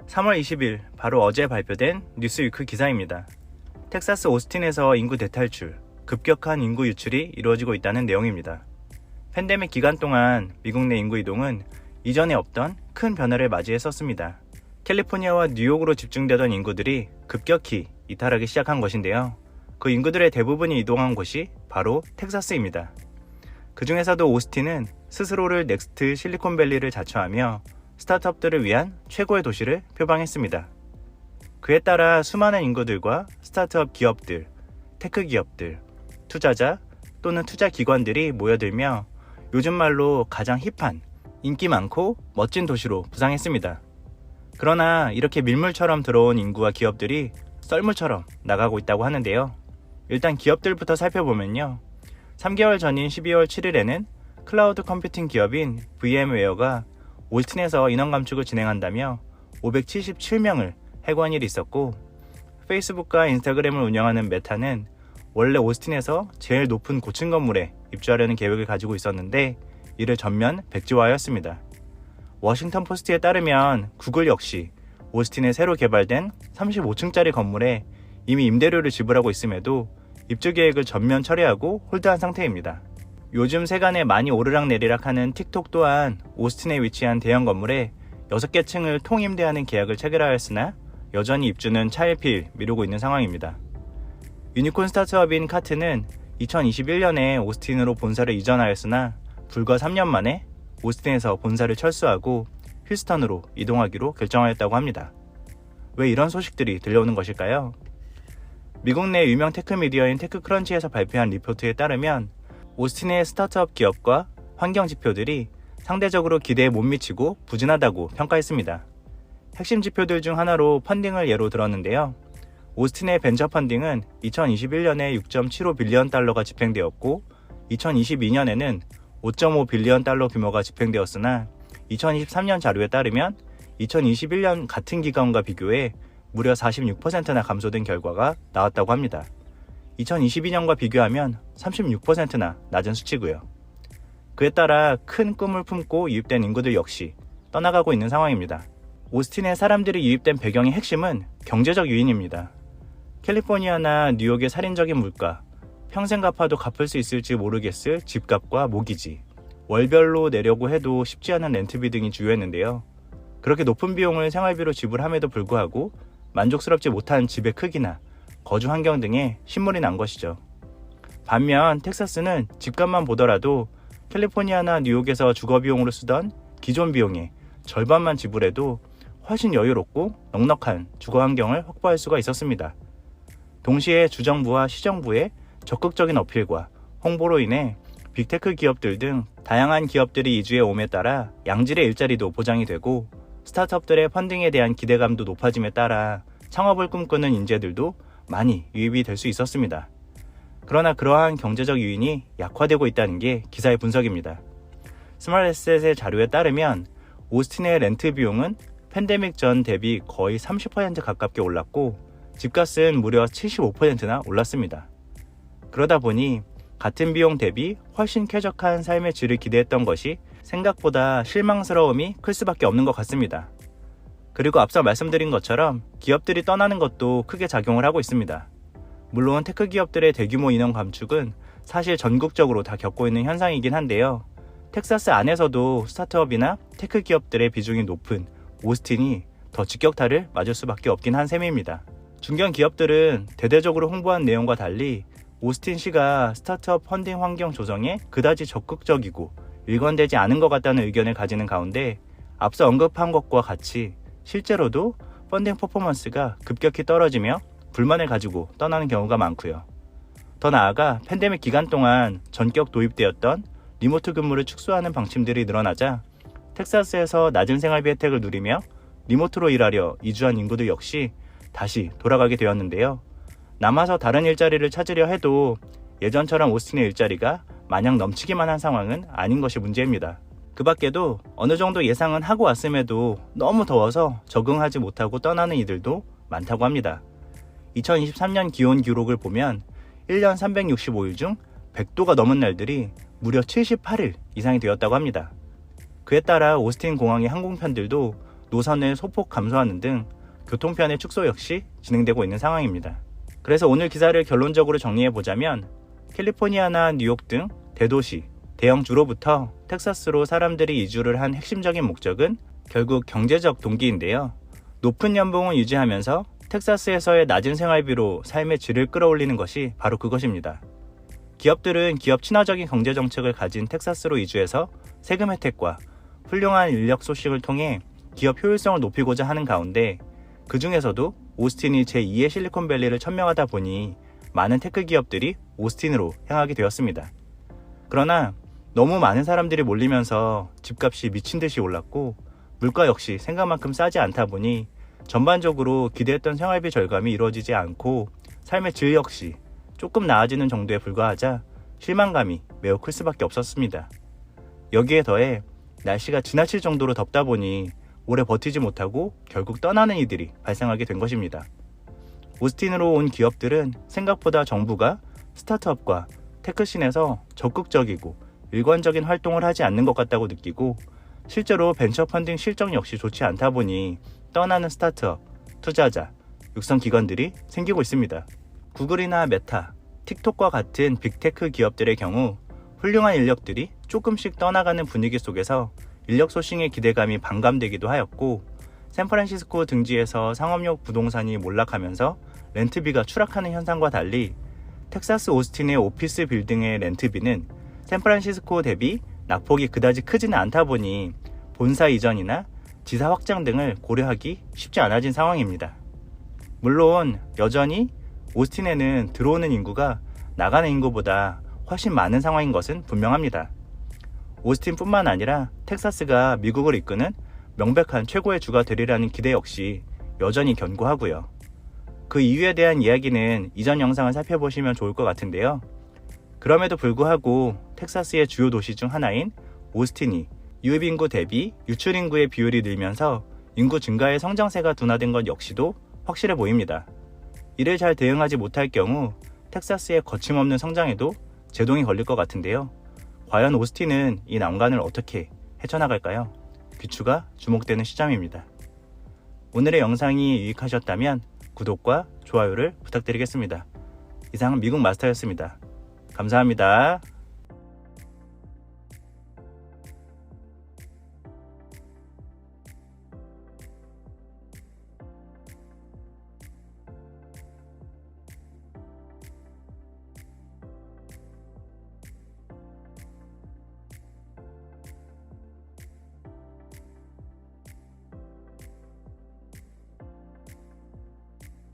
3월 20일, 바로 어제 발표된 뉴스위크 기사입니다. 텍사스 오스틴에서 인구 대탈출, 급격한 인구 유출이 이루어지고 있다는 내용입니다. 팬데믹 기간 동안 미국 내 인구 이동은 이전에 없던 큰 변화를 맞이했었습니다. 캘리포니아와 뉴욕으로 집중되던 인구들이 급격히 이탈하기 시작한 것인데요. 그 인구들의 대부분이 이동한 곳이 바로 텍사스입니다. 그 중에서도 오스틴은 스스로를 넥스트 실리콘밸리를 자처하며 스타트업들을 위한 최고의 도시를 표방했습니다. 그에 따라 수많은 인구들과 스타트업 기업들, 테크 기업들, 투자자 또는 투자 기관들이 모여들며 요즘 말로 가장 힙한, 인기 많고 멋진 도시로 부상했습니다. 그러나 이렇게 밀물처럼 들어온 인구와 기업들이 썰물처럼 나가고 있다고 하는데요. 일단 기업들부터 살펴보면요. 3개월 전인 12월 7일에는 클라우드 컴퓨팅 기업인 VM웨어가 오스틴에서 인원 감축을 진행한다며 577명을 해고한 일이 있었고, 페이스북과 인스타그램을 운영하는 메타는 원래 오스틴에서 제일 높은 고층 건물에 입주하려는 계획을 가지고 있었는데 이를 전면 백지화하였습니다. 워싱턴 포스트에 따르면 구글 역시 오스틴에 새로 개발된 35층짜리 건물에 이미 임대료를 지불하고 있음에도 입주 계획을 전면 철회하고 홀드한 상태입니다. 요즘 세간에 많이 오르락내리락하는 틱톡 또한 오스틴에 위치한 대형 건물에 6개 층을 통임대하는 계약을 체결하였으나 여전히 입주는 차일피일 미루고 있는 상황입니다. 유니콘 스타트업인 카트는 2021년에 오스틴으로 본사를 이전하였으나 불과 3년 만에 오스틴에서 본사를 철수하고 휴스턴으로 이동하기로 결정하였다고 합니다. 왜 이런 소식들이 들려오는 것일까요? 미국 내 유명 테크 미디어인 테크크런치에서 발표한 리포트에 따르면 오스틴의 스타트업 기업과 환경 지표들이 상대적으로 기대에 못 미치고 부진하다고 평가했습니다. 핵심 지표들 중 하나로 펀딩을 예로 들었는데요. 오스틴의 벤처 펀딩은 2021년에 6.75 빌리언 달러가 집행되었고 2022년에는 5.5 빌리언 달러 규모가 집행되었으나 2023년 자료에 따르면 2021년 같은 기간과 비교해 무려 46%나 감소된 결과가 나왔다고 합니다. 2022년과 비교하면 36%나 낮은 수치고요. 그에 따라 큰 꿈을 품고 유입된 인구들 역시 떠나가고 있는 상황입니다. 오스틴에 사람들이 유입된 배경의 핵심은 경제적 요인입니다. 캘리포니아나 뉴욕의 살인적인 물가, 평생 갚아도 갚을 수 있을지 모르겠을 집값과 모기지, 월별로 내려고 해도 쉽지 않은 렌트비 등이 주요했는데요. 그렇게 높은 비용을 생활비로 지불함에도 불구하고 만족스럽지 못한 집의 크기나 거주 환경 등에 신물이 난 것이죠. 반면 텍사스는 집값만 보더라도 캘리포니아나 뉴욕에서 주거비용으로 쓰던 기존 비용의 절반만 지불해도 훨씬 여유롭고 넉넉한 주거 환경을 확보할 수가 있었습니다. 동시에 주정부와 시정부의 적극적인 어필과 홍보로 인해 빅테크 기업들 등 다양한 기업들이 이주해 옴에 따라 양질의 일자리도 보장이 되고 스타트업들의 펀딩에 대한 기대감도 높아짐에 따라 창업을 꿈꾸는 인재들도 많이 유입이 될 수 있었습니다. 그러나 그러한 경제적 요인이 약화되고 있다는 게 기사의 분석입니다. 스마트에셋의 자료에 따르면 오스틴의 렌트 비용은 팬데믹 전 대비 거의 30% 가깝게 올랐고 집값은 무려 75%나 올랐습니다. 그러다 보니 같은 비용 대비 훨씬 쾌적한 삶의 질을 기대했던 것이 생각보다 실망스러움이 클 수밖에 없는 것 같습니다. 그리고 앞서 말씀드린 것처럼 기업들이 떠나는 것도 크게 작용을 하고 있습니다. 물론 테크 기업들의 대규모 인원 감축은 사실 전국적으로 다 겪고 있는 현상이긴 한데요. 텍사스 안에서도 스타트업이나 테크 기업들의 비중이 높은 오스틴이 더 직격탄을 맞을 수밖에 없긴 한 셈입니다. 중견 기업들은 대대적으로 홍보한 내용과 달리 오스틴시가 스타트업 펀딩 환경 조성에 그다지 적극적이고 일관되지 않은 것 같다는 의견을 가지는 가운데 앞서 언급한 것과 같이 실제로도 펀딩 퍼포먼스가 급격히 떨어지며 불만을 가지고 떠나는 경우가 많고요. 더 나아가 팬데믹 기간 동안 전격 도입되었던 리모트 근무를 축소하는 방침들이 늘어나자 텍사스에서 낮은 생활비 혜택을 누리며 리모트로 일하려 이주한 인구들 역시 다시 돌아가게 되었는데요. 남아서 다른 일자리를 찾으려 해도 예전처럼 오스틴의 일자리가 마냥 넘치기만 한 상황은 아닌 것이 문제입니다. 그 밖에도 어느 정도 예상은 하고 왔음에도 너무 더워서 적응하지 못하고 떠나는 이들도 많다고 합니다. 2023년 기온 기록을 보면 1년 365일 중 100도가 넘은 날들이 무려 78일 이상이 되었다고 합니다. 그에 따라 오스틴 공항의 항공편들도 노선을 소폭 감소하는 등 교통편의 축소 역시 진행되고 있는 상황입니다. 그래서 오늘 기사를 결론적으로 정리해보자면 캘리포니아나 뉴욕 등 대도시, 대형주로부터 텍사스로 사람들이 이주를 한 핵심적인 목적은 결국 경제적 동기인데요. 높은 연봉을 유지하면서 텍사스에서의 낮은 생활비로 삶의 질을 끌어올리는 것이 바로 그것입니다. 기업들은 기업 친화적인 경제정책을 가진 텍사스로 이주해서 세금 혜택과 훌륭한 인력 소싱을 통해 기업 효율성을 높이고자 하는 가운데 그 중에서도 오스틴이 제2의 실리콘밸리를 천명하다 보니 많은 테크 기업들이 오스틴으로 향하게 되었습니다. 그러나 너무 많은 사람들이 몰리면서 집값이 미친 듯이 올랐고 물가 역시 생각만큼 싸지 않다 보니 전반적으로 기대했던 생활비 절감이 이루어지지 않고 삶의 질 역시 조금 나아지는 정도에 불과하자 실망감이 매우 클 수밖에 없었습니다. 여기에 더해 날씨가 지나칠 정도로 덥다 보니 오래 버티지 못하고 결국 떠나는 이들이 발생하게 된 것입니다. 오스틴으로 온 기업들은 생각보다 정부가 스타트업과 테크씬에서 적극적이고 일관적인 활동을 하지 않는 것 같다고 느끼고 실제로 벤처 펀딩 실적 역시 좋지 않다 보니 떠나는 스타트업, 투자자, 육성 기관들이 생기고 있습니다. 구글이나 메타, 틱톡과 같은 빅테크 기업들의 경우 훌륭한 인력들이 조금씩 떠나가는 분위기 속에서 인력 소싱의 기대감이 반감되기도 하였고 샌프란시스코 등지에서 상업용 부동산이 몰락하면서 렌트비가 추락하는 현상과 달리 텍사스 오스틴의 오피스 빌딩의 렌트비는 샌프란시스코 대비 낙폭이 그다지 크지는 않다 보니 본사 이전이나 지사 확장 등을 고려하기 쉽지 않아진 상황입니다. 물론 여전히 오스틴에는 들어오는 인구가 나가는 인구보다 훨씬 많은 상황인 것은 분명합니다. 오스틴뿐만 아니라 텍사스가 미국을 이끄는 명백한 최고의 주가 되리라는 기대 역시 여전히 견고하고요. 그 이유에 대한 이야기는 이전 영상을 살펴보시면 좋을 것 같은데요. 그럼에도 불구하고 텍사스의 주요 도시 중 하나인 오스틴이 유입인구 대비 유출인구의 비율이 늘면서 인구 증가의 성장세가 둔화된 것 역시도 확실해 보입니다. 이를 잘 대응하지 못할 경우 텍사스의 거침없는 성장에도 제동이 걸릴 것 같은데요. 과연 오스틴은 이 난관을 어떻게 헤쳐나갈까요? 귀추가 주목되는 시점입니다. 오늘의 영상이 유익하셨다면 구독과 좋아요를 부탁드리겠습니다. 이상 미국 마스터였습니다. 감사합니다.